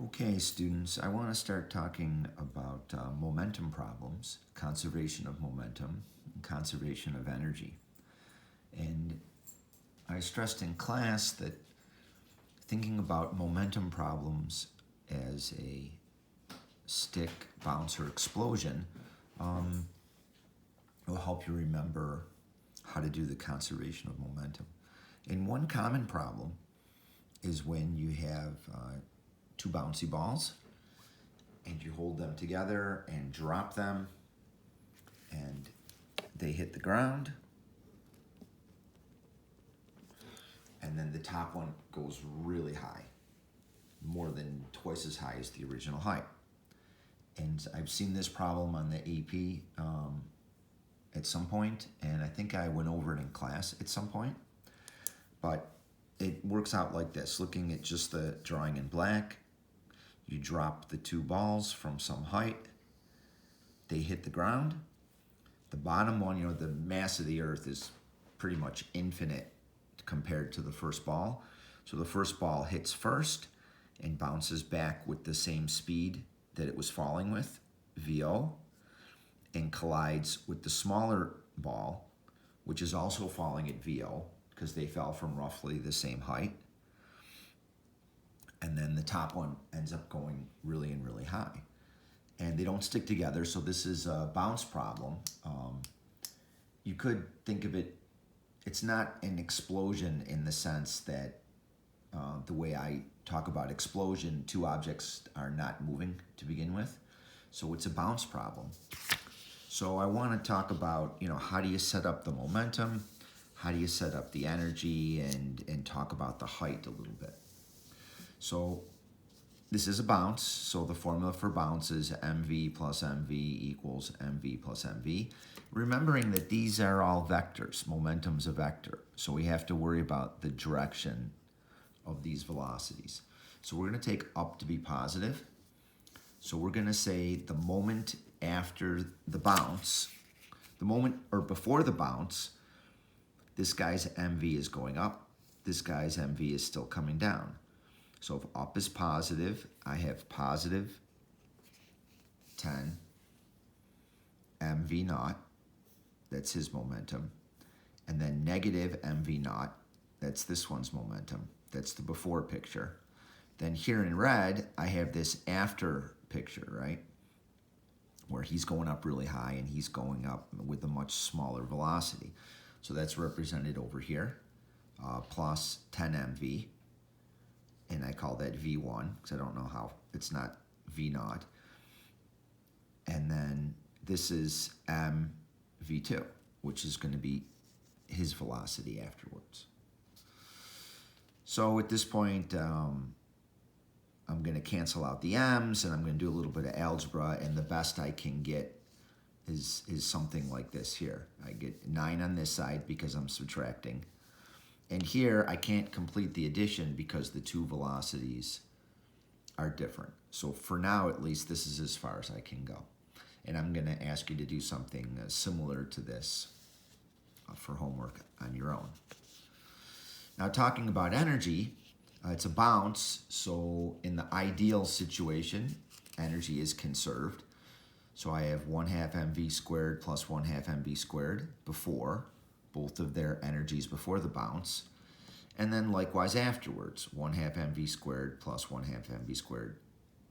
Okay, students, I want to start talking about momentum problems, conservation of momentum, and conservation of energy. And I stressed in class that thinking about momentum problems as a stick, bounce, or explosion will help you remember how to do the conservation of momentum. And one common problem is when you have two bouncy balls and you hold them together and drop them and they hit the ground, and then the top one goes really high, more than twice as high as the original height. And I've seen this problem on the AP at some point, and I think I went over it in class at some point, but it works out like this. Looking at just the drawing in black, you drop the two balls from some height, they hit the ground. The bottom one, the mass of the earth is pretty much infinite compared to the first ball. So the first ball hits first and bounces back with the same speed that it was falling with, VO, and collides with the smaller ball, which is also falling at VO because they fell from roughly the same height. And then the top one ends up going really and really high. And they don't stick together, so this is a bounce problem. You could think of it, it's not an explosion in the sense that the way I talk about explosion, two objects are not moving to begin with. So it's a bounce problem. So I want to talk about, how do you set up the momentum? How do you set up the energy and talk about the height a little bit? So this is a bounce, so the formula for bounce is mv plus mv equals mv plus mv. Remembering that these are all vectors, momentum's a vector, so we have to worry about the direction of these velocities. So we're going to take up to be positive. So we're going to say the moment after the bounce, the moment or before the bounce, this guy's mv is going up, this guy's mv is still coming down. So if up is positive, I have positive 10 mv naught, that's his momentum, and then negative mv naught, that's this one's momentum, that's the before picture. Then here in red, I have this after picture, right? Where he's going up really high and he's going up with a much smaller velocity. So that's represented over here, plus 10 mv. And I call that V1 because I don't know how, it's not V naught. And then this is mv2, which is going to be his velocity afterwards. So at this point, I'm going to cancel out the m's and I'm going to do a little bit of algebra, and the best I can get is something like this here. I get 9 on this side because I'm subtracting. And here, I can't complete the addition because the two velocities are different. So for now, at least, this is as far as I can go. And I'm going to ask you to do something similar to this for homework on your own. Now, talking about energy, it's a bounce. So in the ideal situation, energy is conserved. So I have 1/2 mv squared plus 1/2 mv squared before, both of their energies before the bounce, and then likewise afterwards, 1/2 mv squared plus 1/2 mv squared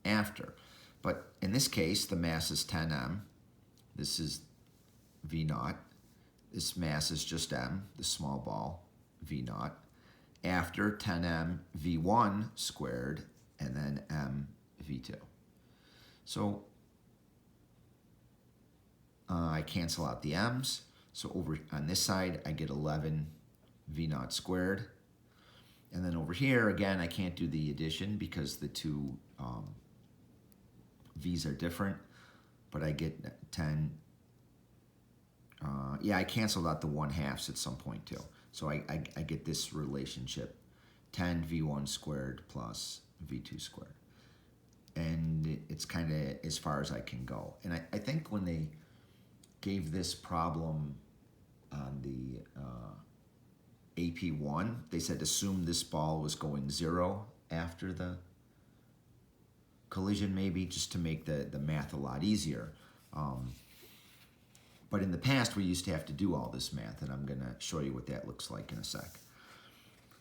after. But in this case, the mass is 10m. This is v naught. This mass is just m, the small ball, v naught. After 10m v1 squared, and then m v2. So I cancel out the m's. So over on this side, I get 11 v naught squared. And then over here, again, I can't do the addition because the two v's are different. But I get 10. I canceled out the 1/2 at some point too. So I get this relationship, 10 v1 squared plus v2 squared. And it's kind of as far as I can go. And I think when they gave this problem on the AP1, they said assume this ball was going 0 after the collision maybe, just to make the math a lot easier. But in the past, we used to have to do all this math, and I'm going to show you what that looks like in a sec.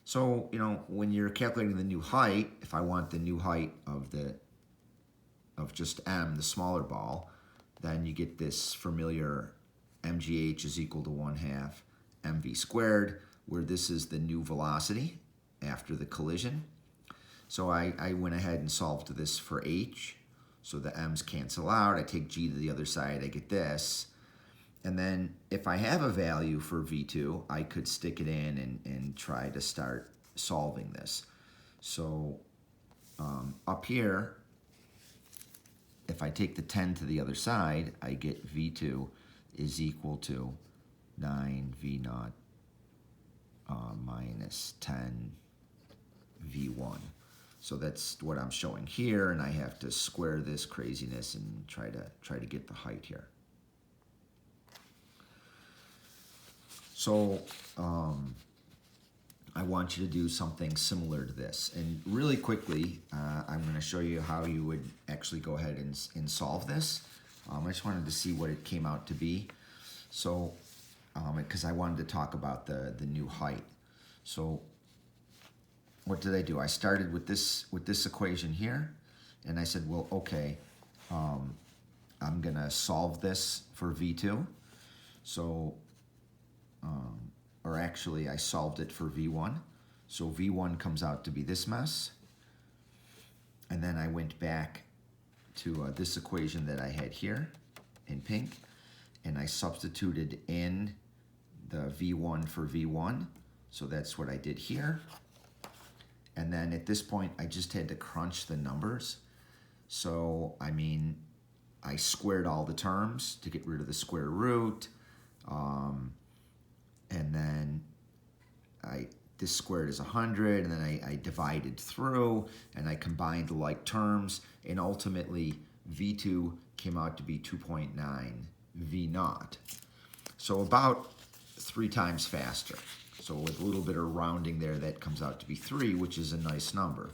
So, you know, when you're calculating the new height, if I want the new height of just m, the smaller ball, then you get this familiar mgh is equal to 1/2 mv squared, where this is the new velocity after the collision. So I went ahead and solved this for h. So the m's cancel out. I take g to the other side. I get this. And then if I have a value for v2, I could stick it in and try to start solving this. So up here, if I take the 10 to the other side, I get v2 is equal to 9 v0 minus 10 v1. So that's what I'm showing here, and I have to square this craziness and try to get the height here. So I want you to do something similar to this. And really quickly, I'm going to show you how you would actually go ahead and solve this. I just wanted to see what it came out to be. So, because I wanted to talk about the new height. So what did I do? I started with this equation here, and I said, well, okay, I'm going to solve this for v2. So or actually I solved it for v1. So v1 comes out to be this mess. And then I went back to this equation that I had here in pink, and I substituted in the v1 for v1. So that's what I did here. And then at this point, I just had to crunch the numbers. So, I mean, I squared all the terms to get rid of the square root. And then this squared is 100, and then I divided through, and I combined the like terms, and ultimately v2 came out to be 2.9 v0. So about 3 times faster. So with a little bit of rounding there, that comes out to be 3, which is a nice number.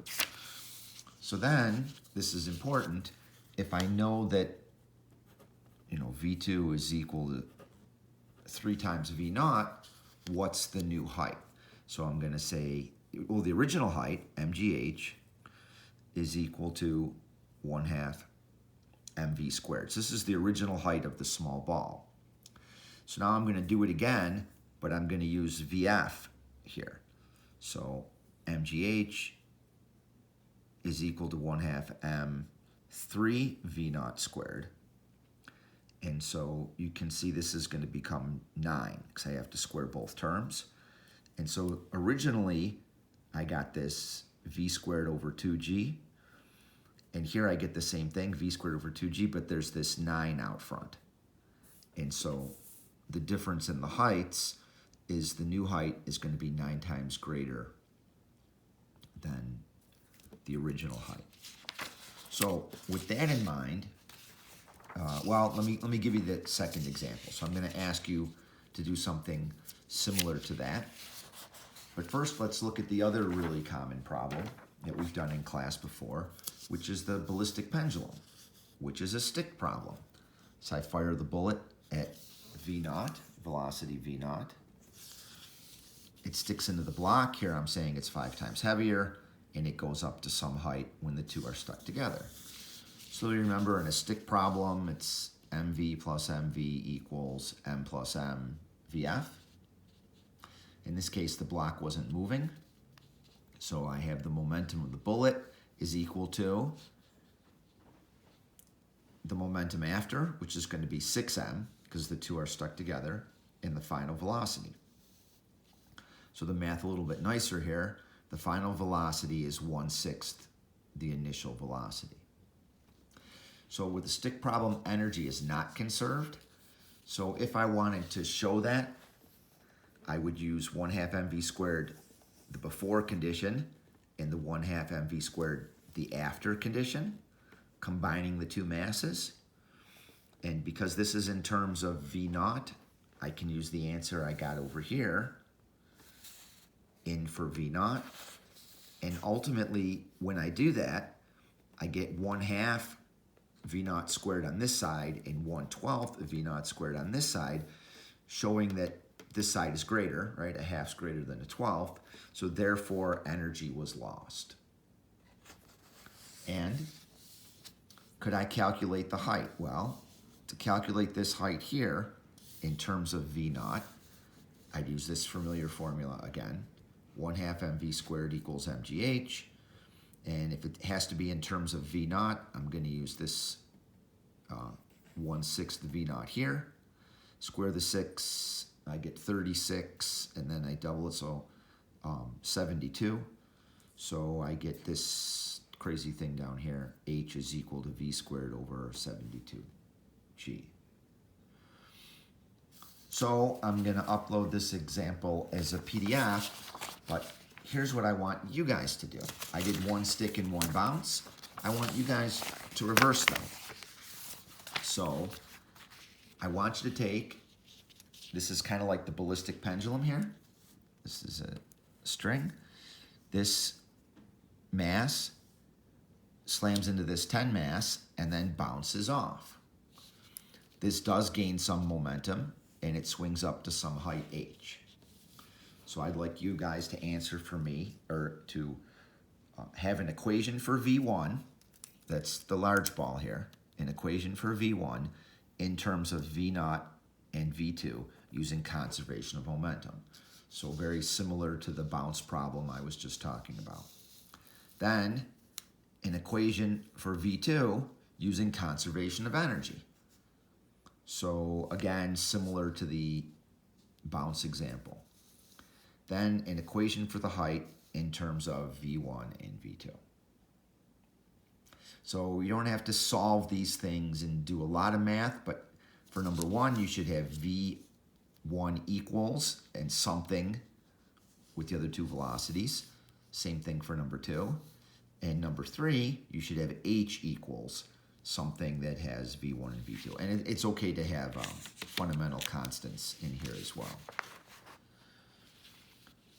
So then, this is important, if I know that, you know, v2 is equal to 3 times v0, what's the new height? So I'm going to say, well, the original height, mgh, is equal to 1/2 mv squared. So this is the original height of the small ball. So now I'm going to do it again, but I'm going to use vf here. So mgh is equal to 1/2 m3 v0 squared. And so you can see this is going to become 9 because I have to square both terms. And so originally I got this v squared over 2g. And here I get the same thing, v squared over 2g, but there's this 9 out front. And so the difference in the heights is the new height is going to be 9 times greater than the original height. So with that in mind, well, let me give you the second example. So I'm going to ask you to do something similar to that. But first, let's look at the other really common problem that we've done in class before, which is the ballistic pendulum, which is a stick problem. So I fire the bullet at v0, velocity v0. It sticks into the block. Here I'm saying it's 5 times heavier, and it goes up to some height when the two are stuck together. So you remember in a stick problem, it's mv plus mv equals m plus m vf. In this case, the block wasn't moving. So I have the momentum of the bullet is equal to the momentum after, which is going to be 6m, because the two are stuck together, in the final velocity. So the math a little bit nicer here. The final velocity is 1/6 the initial velocity. So with the stick problem, energy is not conserved. So if I wanted to show that, I would use 1/2 mv squared, the before condition, and the 1/2 mv squared, the after condition, combining the two masses. And because this is in terms of v0, I can use the answer I got over here in for v0. And ultimately, when I do that, I get 1/2 V naught squared on this side and 1/12 V naught squared on this side, showing that this side is greater, right? A half's greater than a 12th, so therefore energy was lost. And could I calculate the height? Well, to calculate this height here in terms of V naught, I'd use this familiar formula again. 1/2 mv squared equals mgh. And if it has to be in terms of V naught, I'm going to use this 1/6 V naught here. Square the 6, I get 36, and then I double it, so 72. So I get this crazy thing down here. H is equal to V squared over 72G. So I'm going to upload this example as a PDF, but here's what I want you guys to do. I did one stick and one bounce. I want you guys to reverse them. So I want you to take, this is kind of like the ballistic pendulum here. This is a string. This mass slams into this 10 mass and then bounces off. This does gain some momentum and it swings up to some height h. So I'd like you guys to answer for me, or to have an equation for V1, that's the large ball here, an equation for V1 in terms of V naught and V2 using conservation of momentum. So very similar to the bounce problem I was just talking about. Then an equation for V2 using conservation of energy. So again, similar to the bounce example. Then an equation for the height in terms of V1 and V2. So you don't have to solve these things and do a lot of math, but for number 1, you should have V1 equals and something with the other two velocities. Same thing for number 2. And number 3, you should have H equals something that has V1 and V2. And it's okay to have fundamental constants in here as well.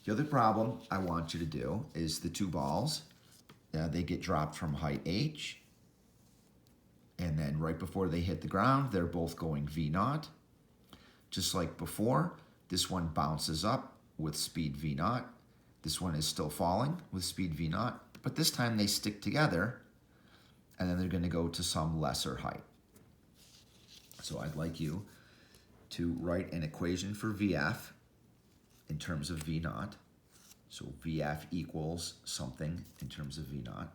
The other problem I want you to do is the two balls. They get dropped from height h, and then right before they hit the ground, they're both going V naught. Just like before, this one bounces up with speed V naught. This one is still falling with speed V naught, but this time they stick together, and then they're going to go to some lesser height. So I'd like you to write an equation for VF in terms of V naught. So VF equals something in terms of V naught.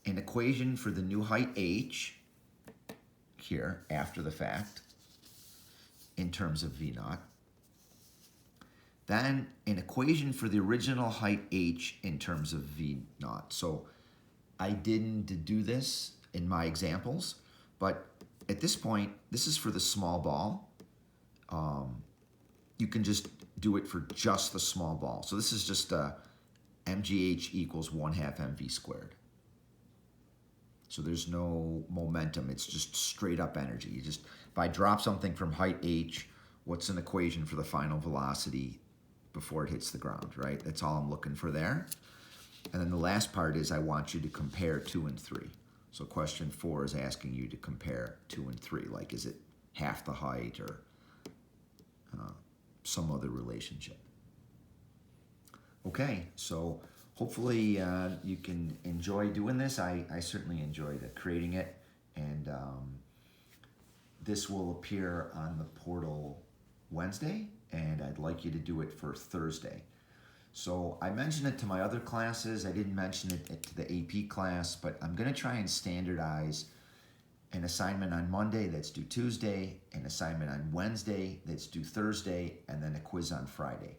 An equation for the new height H here after the fact in terms of V naught. Then an equation for the original height H in terms of V naught. So I didn't do this in my examples, but at this point, this is for the small ball. You can just do it for just the small ball. So this is just mgh equals 1/2 mv squared. So there's no momentum. It's just straight up energy. If I drop something from height h, what's an equation for the final velocity before it hits the ground, right? That's all I'm looking for there. And then the last part is I want you to compare 2 and 3. So question 4 is asking you to compare 2 and 3. Like, is it half the height or some other relationship? Okay, so hopefully you can enjoy doing this. I certainly enjoyed creating it, and this will appear on the portal Wednesday, and I'd like you to do it for Thursday. So I mentioned it to my other classes. I didn't mention it to the AP class, but I'm going to try and standardize an assignment on Monday that's due Tuesday, an assignment on Wednesday that's due Thursday, and then a quiz on Friday.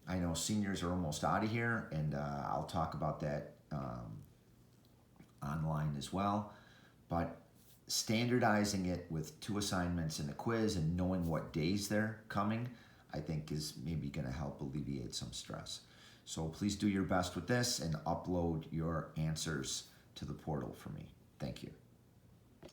I know seniors are almost out of here, and I'll talk about that online as well. But standardizing it with 2 assignments and a quiz and knowing what days they're coming, I think is maybe going to help alleviate some stress. So please do your best with this and upload your answers to the portal for me. Thank you.